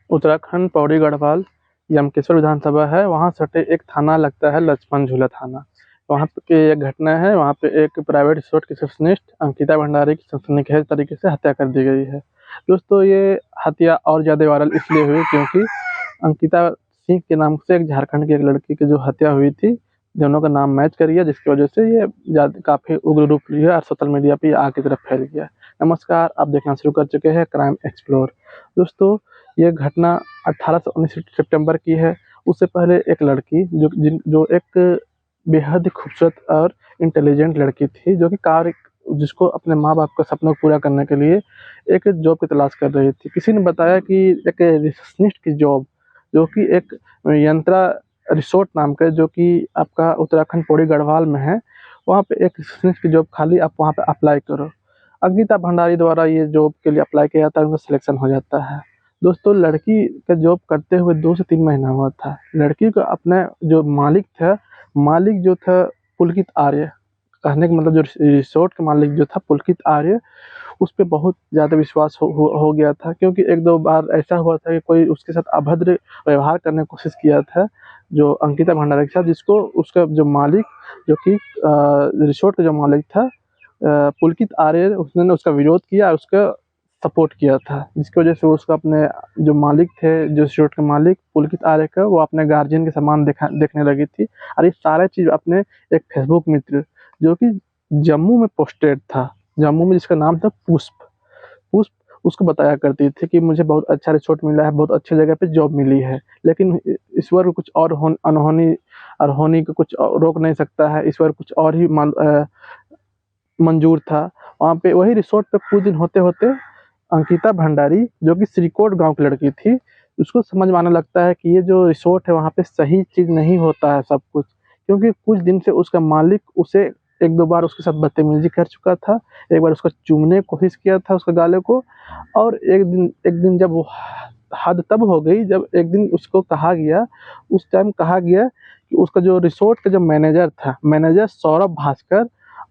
उत्तराखंड पौड़ी गढ़वाल यमकेश्वर विधानसभा है, वहाँ सटे एक थाना लगता है लक्ष्मण झूला थाना। वहाँ की एक घटना है, वहाँ पे एक प्राइवेट रिसोर्ट की रिसेप्शनिस्ट अंकिता भंडारी की सनसनीखेज तरीके से हत्या कर दी गई है। दोस्तों, ये हत्या और ज़्यादा वायरल इसलिए हुई क्योंकि अंकिता सिंह के नाम से एक झारखंड की एक लड़की की जो हत्या हुई थी, दोनों का नाम मैच कर गया, जिसकी वजह से ये काफ़ी उग्र रूप लिया और सोशल मीडिया पे आग की तरफ फैल गया। नमस्कार, आप देखना शुरू कर चुके हैं क्राइम एक्सप्लोर। दोस्तों, ये घटना 18 से 19 सितंबर की है। उससे पहले एक लड़की जो एक बेहद ही खूबसूरत और इंटेलिजेंट लड़की थी, जो कि जिसको अपने माँ-बाप का सपना पूरा करने के लिए एक जॉब की तलाश कर रही थी। किसी ने बताया कि एक रिसेप्शनिस्ट की जॉब, जो कि एक यंत्रा रिसोर्ट नाम का, जो कि आपका उत्तराखंड पौड़ी गढ़वाल में है, वहाँ पे एक रिसेप्शनिस्ट की जॉब खाली, आप वहाँ पे अप्लाई करो। अंकिता भंडारी द्वारा ये जॉब के लिए अप्लाई किया जाता है, उनका सिलेक्शन हो जाता है। दोस्तों, लड़की का जॉब करते हुए 2 से 3 महीना हुआ था। लड़की को अपना जो मालिक जो था पुलकित आर्य, कहने का मतलब जो रिसोर्ट का मालिक जो था पुलकित आर्य, उस पे बहुत ज़्यादा विश्वास हो गया था, क्योंकि 1-2 बार ऐसा हुआ था कि कोई उसके साथ अभद्र व्यवहार करने की कोशिश किया था, जो अंकिता भंडारी के साथ, जिसको उसका जो मालिक, जो कि रिसोर्ट का जो मालिक था पुलकित आर्य, उसने उसका विरोध किया और उसका सपोर्ट किया था, जिसकी वजह से उसको अपने जो मालिक थे, जो रिसोर्ट के मालिक पुलकित आर्य का, वो अपने गार्जियन के समान देखने लगी थी। और ये सारा चीज़ अपने एक फेसबुक मित्र, जो कि जम्मू में पोस्टेड था, जम्मू में, जिसका नाम था पुष्प। पुष्प उसको बताया करती थी कि मुझे बहुत अच्छा रिसोर्ट मिला है, बहुत अच्छी जगह पे जॉब मिली है, लेकिन ईश्वर को कुछ और अनहोनी और होनी को कुछ रोक नहीं सकता है। ईश्वर कुछ और ही मंजूर था। वहाँ पे वही रिसोर्ट पे कुछ दिन होते-होते अंकिता भंडारी, जो कि श्रीकोट गाँव की लड़की थी, उसको समझ में आने लगता है कि ये जो रिसोर्ट है, वहाँ पे सही चीज़ नहीं होता है सब कुछ। क्योंकि कुछ दिन से उसका मालिक उसे 1-2 बार उसके साथ बदतमीज़ी कर चुका था। एक बार उसको चूमने की कोशिश किया था उसके गाले को, और एक दिन जब वो हद तब हो गई, जब एक दिन उसको कहा गया, उस टाइम कहा गया कि उसका जो रिसोर्ट का जो मैनेजर था, मैनेजर सौरभ भास्कर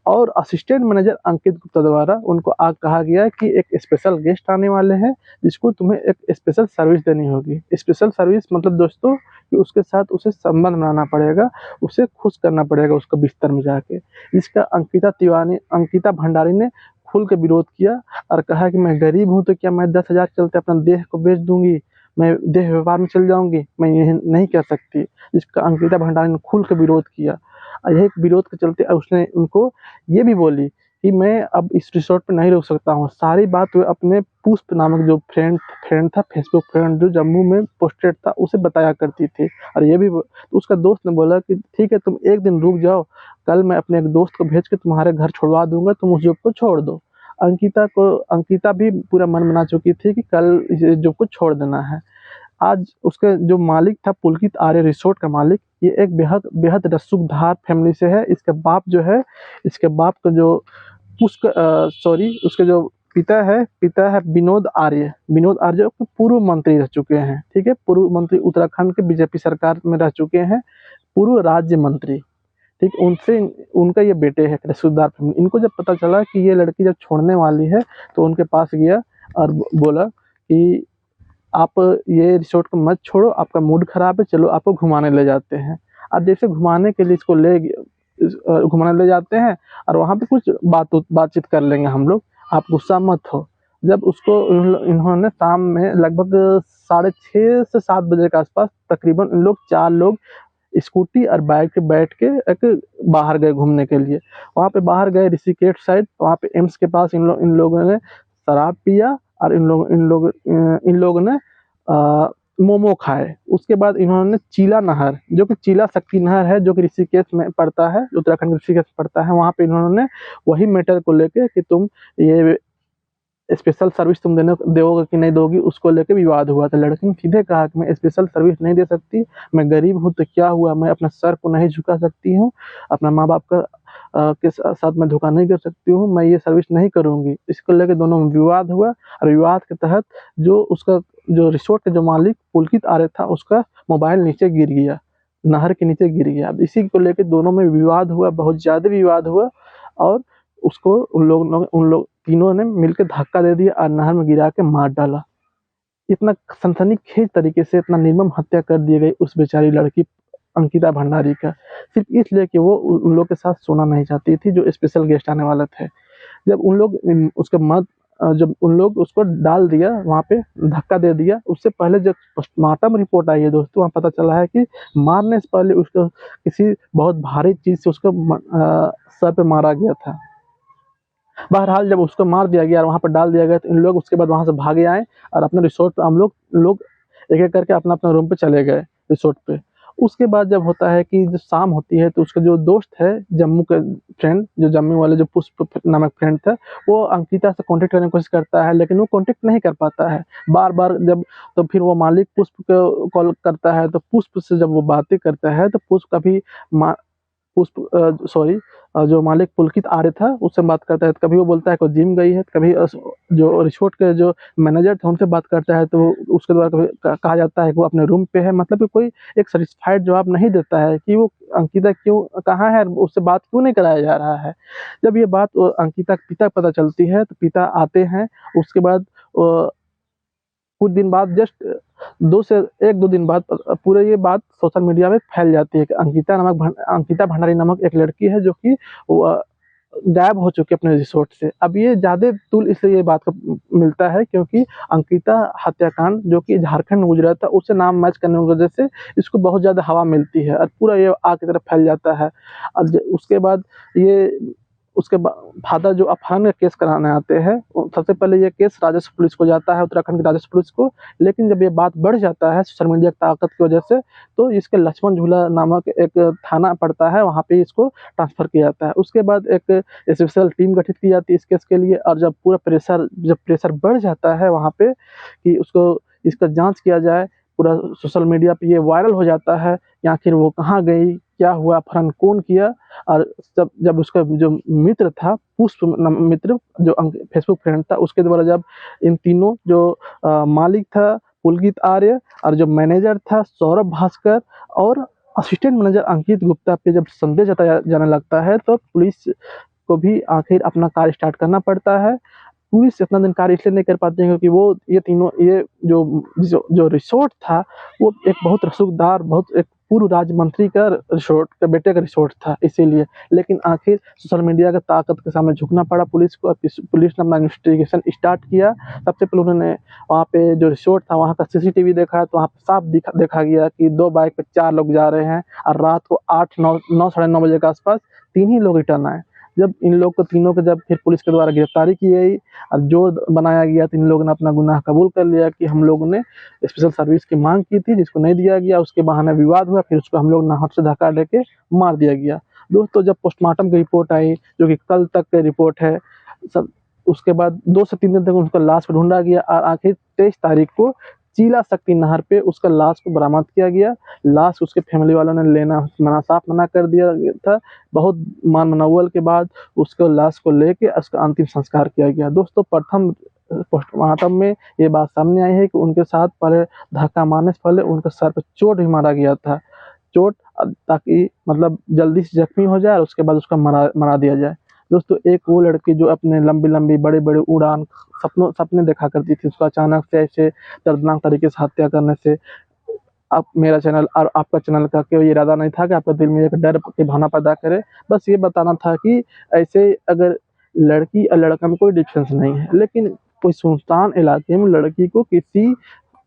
और असिस्टेंट मैनेजर अंकित गुप्ता द्वारा उनको कहा गया कि एक स्पेशल गेस्ट आने वाले हैं, जिसको तुम्हें एक स्पेशल सर्विस देनी होगी। स्पेशल सर्विस मतलब दोस्तों, कि उसके साथ उसे संबंध बनाना पड़ेगा, उसे खुश करना पड़ेगा उसको बिस्तर में जाके। जिसका अंकिता भंडारी ने खुल के विरोध किया और कहा कि मैं गरीब हूँ, तो क्या मैं 10,000 चलते अपना देह को बेच दूँगी, मैं देह व्यापार में चल जाऊँगी, मैं ये नहीं कर सकती। जिसका अंकिता भंडारी ने खुल के विरोध किया। और यही विरोध के चलते उसने उनको ये भी बोली कि मैं अब इस रिसोर्ट पे नहीं रुक सकता हूँ। सारी बात वो अपने पुष्प नामक जो फ्रेंड था, फेसबुक फ्रेंड, जो जम्मू में पोस्टेड था, उसे बताया करती थी। और ये भी तो उसका दोस्त ने बोला कि ठीक है, तुम एक दिन रुक जाओ, कल मैं अपने एक दोस्त को भेज के तुम्हारे घर छोड़वा दूँगा, तुम उस जॉब को छोड़ दो। अंकिता भी पूरा मन बना चुकी थी कि कल इस जॉब को छोड़ देना है। आज उसका जो मालिक था पुलकित आर्य, रिसोर्ट का मालिक, ये एक बेहद बेहद रसूखदार फैमिली से है। इसके बाप जो है, इसके बाप का जो उसके जो पिता है विनोद आर्य, जो पूर्व मंत्री रह चुके हैं, ठीक है? पूर्व मंत्री, उत्तराखंड के बीजेपी सरकार में रह चुके हैं, पूर्व राज्य मंत्री, ठीक? उनसे उनका ये बेटे है, रसूखदार फैमिली। इनको जब पता चला कि ये लड़की जब छोड़ने वाली है, तो उनके पास गया और बोला कि आप ये रिसोर्ट को मत छोड़ो, आपका मूड खराब है, चलो आपको घुमाने ले जाते हैं। अब जैसे घुमाने के लिए इसको घुमाने ले जाते हैं, और वहाँ पे कुछ बातचीत कर लेंगे हम लोग, आप गुस्सा मत हो। जब उसको इन्होंने शाम में लगभग 6:30 से 7 बजे के आसपास तकरीबन इन लोग 4 लोग स्कूटी और बाइक पे बैठ के एक बाहर गए घूमने के लिए। वहाँ पे बाहर गए ऋषिकेश साइड, वहाँ पे एम्स के पास इन लोगों ने शराब पिया, और इन लोगों ने मोमो खाए। उसके बाद इन्होंने चीला नहर, जो कि चीला शक्ति नहर है, जो कि ऋषिकेश में पड़ता है, उत्तराखंड के ऋषिकेश में पड़ता है, वहाँ पे इन्होंने वही मैटर को लेके कि तुम ये स्पेशल सर्विस तुम दोगे कि नहीं दोगी, उसको लेके विवाद हुआ था। लड़की ने सीधे कहा कि मैं स्पेशल सर्विस नहीं दे सकती, मैं गरीब हूँ तो क्या हुआ, मैं अपने सर को नहीं झुका सकती हूँ, अपना माँ बाप का के साथ मैं धोखा नहीं कर सकती हूँ, मैं ये सर्विस नहीं करूँगी। इसको लेके दोनों में विवाद हुआ, और विवाद के तहत जो रिसोर्ट का जो मालिक पुलकित आर्य था, उसका मोबाइल नीचे गिर गया, नहर के नीचे गिर गया। अब इसी को लेके दोनों में विवाद हुआ, बहुत ज़्यादा विवाद हुआ, और उसको उन लोग तीनों ने मिलके धक्का दे दिया और नहर में गिरा के मार डाला। इतना सनसनीखेज तरीके से इतना निर्मम हत्या कर दी गई उस बेचारी लड़की अंकिता भंडारी का, सिर्फ इसलिए कि वो उन लोग के साथ सोना नहीं चाहती थी जो स्पेशल गेस्ट आने वाले थे। जब उन लोग उसके मर्द जब उन लोग उसको डाल दिया वहाँ पे, धक्का दे दिया, उससे पहले जब पोस्टमार्टम रिपोर्ट आई है दोस्तों, वहाँ पता चला है कि मारने से पहले उसको किसी बहुत भारी चीज़ से उसको सर पे मारा गया था। बहरहाल जब उसको मार दिया गया और वहाँ पर डाल दिया गया तो इन लोग उसके बाद वहाँ से भागे आए और अपने रिसोर्ट पे हम लोग एक-एक करके अपना-अपना रूम पे चले गए रिसोर्ट पे। उसके बाद जब होता है कि जब शाम होती है तो उसका जो दोस्त है जम्मू के फ्रेंड, जो जम्मू वाले जो पुष्प नामक फ्रेंड था, वो अंकिता से कॉन्टैक्ट करने की कोशिश करता है लेकिन वो कॉन्टैक्ट नहीं कर पाता है। बार-बार जब तो फिर वो मालिक पुष्प को कॉल करता है तो पुष्प से जब वो बातें करता है तो पुष्प कभी मा जो मालिक पुलकित आर्य था उससे बात करता है, तो कभी वो बोलता है कि वो जिम गई है, कभी जो रिसोर्ट के जो मैनेजर थे उनसे बात करता है तो उसके द्वारा कभी कहा जाता है कि वो अपने रूम पे है। मतलब कि कोई एक सैटिस्फाइड जवाब नहीं देता है कि वो अंकिता क्यों कहाँ है, उससे बात क्यों नहीं कराया जा रहा है। जब ये बात अंकिता के पिता को पता चलती है तो पिता आते हैं। उसके बाद कुछ दिन बाद जस्ट 2 से 1-2 दिन बाद पूरे ये बात सोशल मीडिया में फैल जाती है कि अंकिता भंडारी नामक एक लड़की है जो कि गायब हो चुकी है अपने रिसोर्ट से। अब ये ज़्यादा तूल इसलिए ये बात का मिलता है क्योंकि अंकिता हत्याकांड जो कि झारखंड में गुजरा था, उससे नाम मैच करने की वजह से इसको बहुत ज़्यादा हवा मिलती है और पूरा ये आग की तरफ फैल जाता है। और उसके बाद ये उसके फादर जो अपहरण का केस कराने आते हैं, सबसे पहले ये केस राजस्व पुलिस को जाता है, उत्तराखंड की राजस्व पुलिस को। लेकिन जब ये बात बढ़ जाता है सोशल मीडिया की ताकत की वजह से, तो इसके लक्ष्मण झूला नामक एक थाना पड़ता है, वहाँ पे इसको ट्रांसफ़र किया जाता है। उसके बाद एक स्पेशल टीम गठित की जाती है इस केस के लिए, और जब प्रेशर बढ़ जाता है वहाँ पे कि इसका जाँच किया जाए, पूरा सोशल मीडिया पे ये वायरल हो जाता है कि आखिर वो कहाँ गई, क्या हुआ, अपहरण कौन किया। और जब उसका जो मित्र था, पुष्प मित्र जो फेसबुक फ्रेंड था, उसके द्वारा जब इन तीनों जो मालिक था पुलकित आर्य और जो मैनेजर था सौरभ भास्कर और असिस्टेंट मैनेजर अंकित गुप्ता पे जब संदेह जताया जाने लगता है, तो पुलिस को भी आखिर अपना कार्य स्टार्ट करना पड़ता है। पुलिस इतना दिन कार्य इसलिए नहीं कर पाती है क्योंकि वो ये तीनों ये जो रिसोर्ट था, वो एक बहुत रसूखदार, बहुत एक पूर्व राज्य मंत्री का रिसोर्ट का बेटे का रिसोर्ट था इसीलिए। लेकिन आखिर सोशल मीडिया की ताकत के सामने झुकना पड़ा पुलिस को। पुलिस ने अपना इन्वेस्टिगेशन स्टार्ट किया। सबसे पहले उन्होंने वहाँ पे जो रिसोर्ट था वहाँ का सीसीटीवी देखा, तो वहाँ पे साफ देखा गया कि 2 बाइक पे 4 लोग जा रहे हैं और रात को 8-9 साढ़े 9 बजे के आसपास 3 ही लोग रिटर्न आए। जब इन लोग को तीनों को जब फिर पुलिस के द्वारा गिरफ्तारी की गई और जोर बनाया गया, तो इन लोगों ने अपना गुनाह कबूल कर लिया कि हम लोगों ने स्पेशल सर्विस की मांग की थी जिसको नहीं दिया गया। उसके बहाने विवाद हुआ, फिर उसको हम लोग नाहक से धक्का देके मार दिया गया। दोस्तों जब पोस्टमार्टम की रिपोर्ट आई जो कि कल तक की रिपोर्ट है, सब उसके बाद 2 से 3 दिन तक उसका लाश को ढूंढा गया और आखिर 23 तारीख को चीला शक्ति नहर पे उसका लाश को बरामद किया गया। लाश उसके फैमिली वालों ने लेना मना कर दिया था। बहुत मान मनौवल के बाद उसको लाश को लेके उसका अंतिम संस्कार किया गया। दोस्तों प्रथम पोस्टमार्टम में ये बात सामने आई है कि उनके साथ पहले धक्का मारने से पहले उनके सर पे चोट भी मारा गया था। चोट ताकि मतलब जल्दी से जख्मी हो जाए और उसके बाद उसका मरा दिया जाए। दोस्तों एक वो लड़की जो अपने लंबी-लंबी बड़े-बड़े उड़ान सपने देखा करती थी, उसको अचानक से ऐसे दर्दनाक तरीके से हत्या करने से आप मेरा चैनल और आपका चैनल का कोई इरादा नहीं था कि आपके दिल में एक डर की भावना पैदा करे। बस ये बताना था कि ऐसे अगर लड़की और लड़का में कोई डिफरेंस नहीं है, लेकिन कोई सुनसान इलाके में लड़की को किसी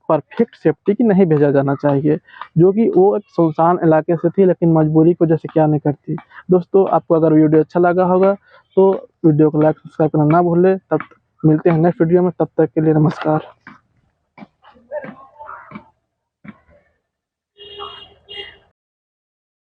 परफेक्ट सेफ्टी की नहीं भेजा जाना चाहिए, जो कि वो एक सुनसान इलाके से थी लेकिन मजबूरी की वजह से क्या नहीं करती। दोस्तों आपको अगर वीडियो अच्छा लगा होगा तो वीडियो को लाइक सब्सक्राइब करना ना भूलें। तब मिलते हैं नेक्स्ट वीडियो में, तब तक के लिए नमस्कार।